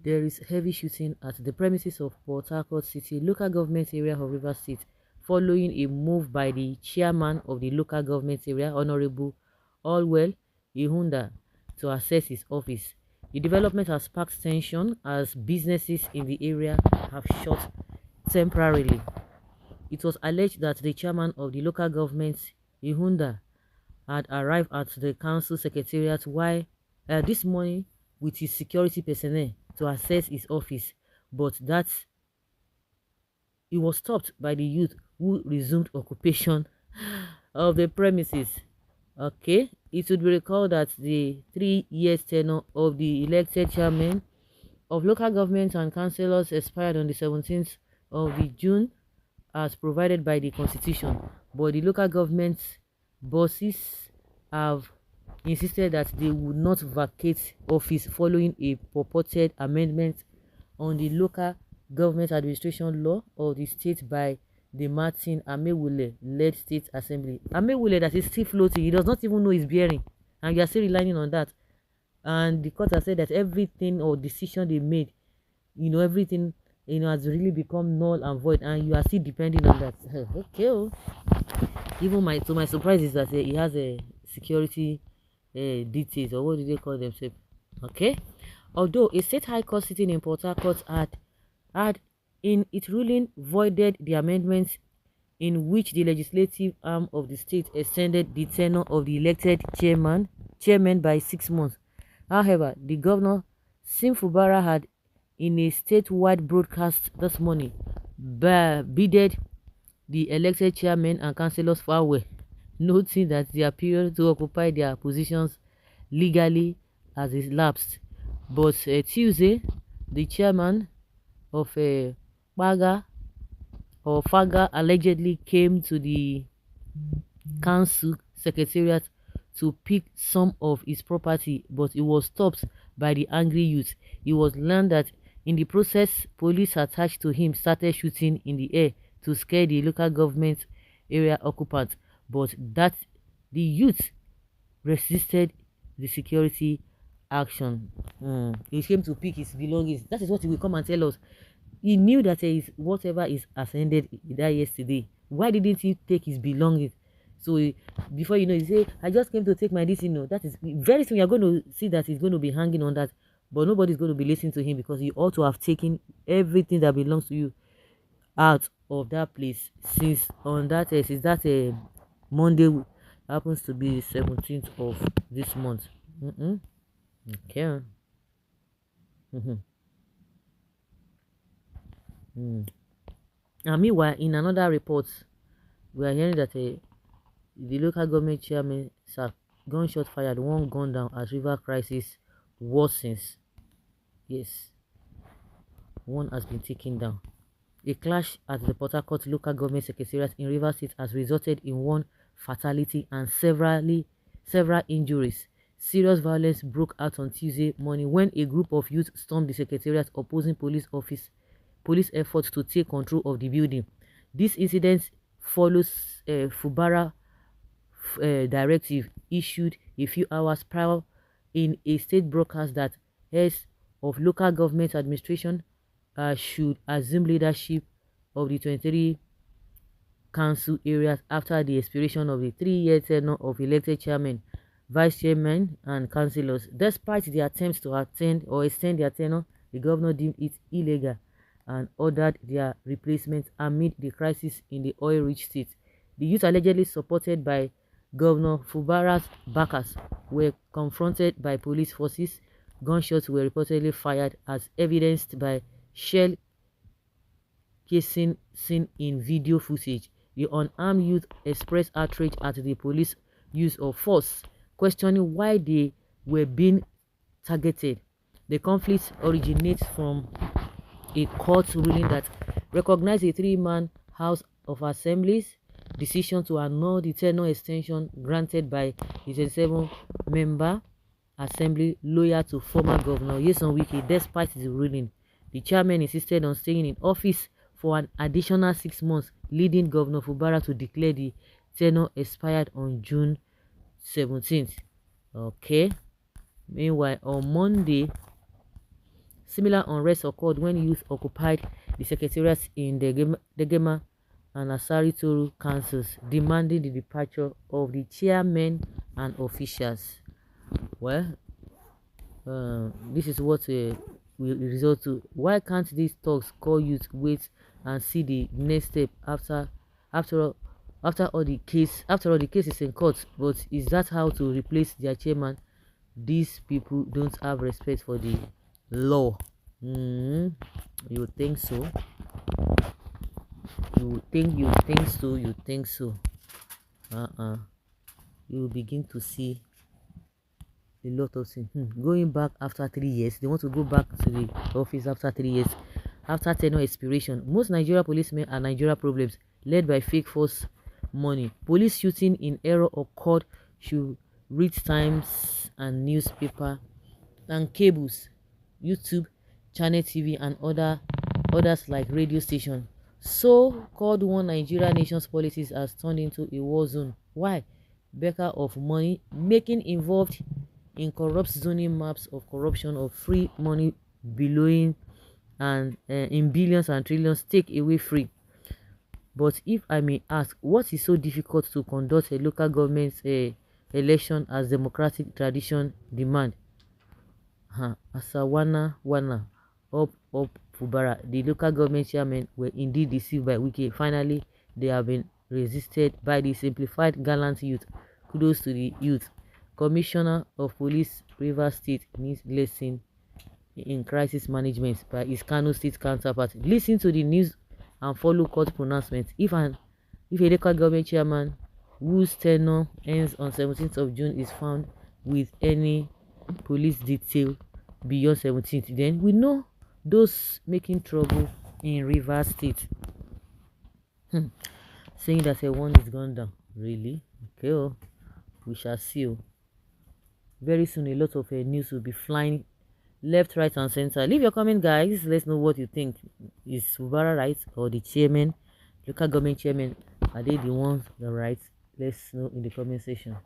There is heavy shooting at the premises of Portharcourt City local government area of Rivers State following a move by the chairman of the local government area, Honorable Allwell Ihunda, to access his office. The development has sparked tension as businesses in the area have shut temporarily. It was alleged that the chairman of the local government, Ihunda, had arrived at the council secretariat this morning with his security personnel to access his office, but that he was stopped by the youth who resumed occupation of the premises. Okay, it should be recalled that the 3 year tenure of the elected chairman of local government and councillors expired on the 17th of the June as provided by the constitution, but the local government bosses have insisted that they would not vacate office following a purported amendment on the local government administration law of the state by the Martin Amewule-led state assembly. Amewule that is still floating, he does not even know his bearing, and you are still relying on that. And the court has said that everything or decision they made, everything, has really become null and void, and you are still depending on that. Okay. Oh. Even my surprise is that he has a security details, or what do they call themselves? Okay. Although a state high court sitting in Portharcourt had in its ruling voided the amendments in which the legislative arm of the state extended the tenure of the elected chairman by 6 months. However, the governor, Sim Fubara, had in a statewide broadcast this morning bidded the elected chairman and councillors farewell, noting that their period to occupy their positions legally has elapsed. But Tuesday, the chairman of Faga allegedly came to the council secretariat to pick some of his property, but he was stopped by the angry youth. It was learned that in the process, police attached to him started shooting in the air to scare the local government area occupants, but that the youth resisted the security action. He came to pick his belongings. That is what he will come and tell us. He knew that whatever is ascended that yesterday. Why didn't he take his belongings? So before you know, he say, I just came to take my DC. No, that is very soon you're going to see that he's going to be hanging on that, but nobody's going to be listening to him because he ought to have taken everything that belongs to you out of that place since that Monday happens to be 17th of this month. Okay. And meanwhile, in another report, we are hearing that the local government chairman said gunshot fired, one gun down as river crisis worsens. Yes, one has been taken down. A clash at the Portharcourt local government secretariat in Rivers State has resulted in one fatality and several injuries. Serious violence broke out on Tuesday morning when a group of youth stormed the secretariat opposing police efforts to take control of the building. This incident follows Fubara directive issued a few hours prior in a state broadcast that heads of local government administration should assume leadership of the 23 council areas after the expiration of the 3-year tenure of elected chairmen, vice chairmen, and councillors. Despite the attempts to extend their tenure, the governor deemed it illegal and ordered their replacement amid the crisis in the oil-rich state. The youth, allegedly supported by Governor Fubara's backers, were confronted by police forces. Gunshots were reportedly fired as evidenced by shell casing seen in video footage. The unarmed youth expressed outrage at the police use of force, questioning why they were being targeted. The conflict originates from a court ruling that recognized a 3-man House of Assembly's decision to annul the tenure extension granted by the 27-member assembly loyal to former governor Wike. Despite the ruling, the chairman insisted on staying in office for an additional 6 months, leading Governor Fubara to declare the tenure expired on June 17th. Okay. Meanwhile, on Monday, Similar unrest occurred when youth occupied the secretariats in Degema and Asari Toru councils, demanding the departure of the chairmen and officials. Well, this is what will result to. Why can't these talks call youth wait and see the next step after all, after all the case is in court? But is that how to replace their chairman? These people don't have respect for the law. You think so? You think so. You begin to see a lot of things. Going back after 3 years, they want to go back to the office after 3 years. After tenure expiration, most Nigeria policemen are Nigeria problems led by fake false money. Police shooting in error occurred should read Times and newspaper and cables, YouTube, Channel TV, and others like radio station. So-called one Nigeria nation's policies has turned into a war zone. Why? Becker of money making involved in corrupt zoning maps of corruption of free money billowing and in billions and trillions take away free. But if I may ask, what is so difficult to conduct a local government election as democratic tradition demand? Asawana Wana up Fubara, the local government chairmen were indeed deceived by Wike. Finally, they have been resisted by the simplified gallant youth. Kudos to the youth. Commissioner of Police Rivers State needs lesson in crisis management by his Kano State counterpart. Listen to the news and follow court pronouncements. If a local government chairman whose tenure ends on 17th of June is found with any police detail beyond 17th, then we know those making trouble in Rivers State. Saying that a one is gone down. Really? Okay, we shall see. Very soon a lot of news will be flying left, right, and center. Leave your comment, guys. Let's know what you think. Is Subara right or the chairman, local government chairman? Are they the ones that are right? Let's know in the comment section.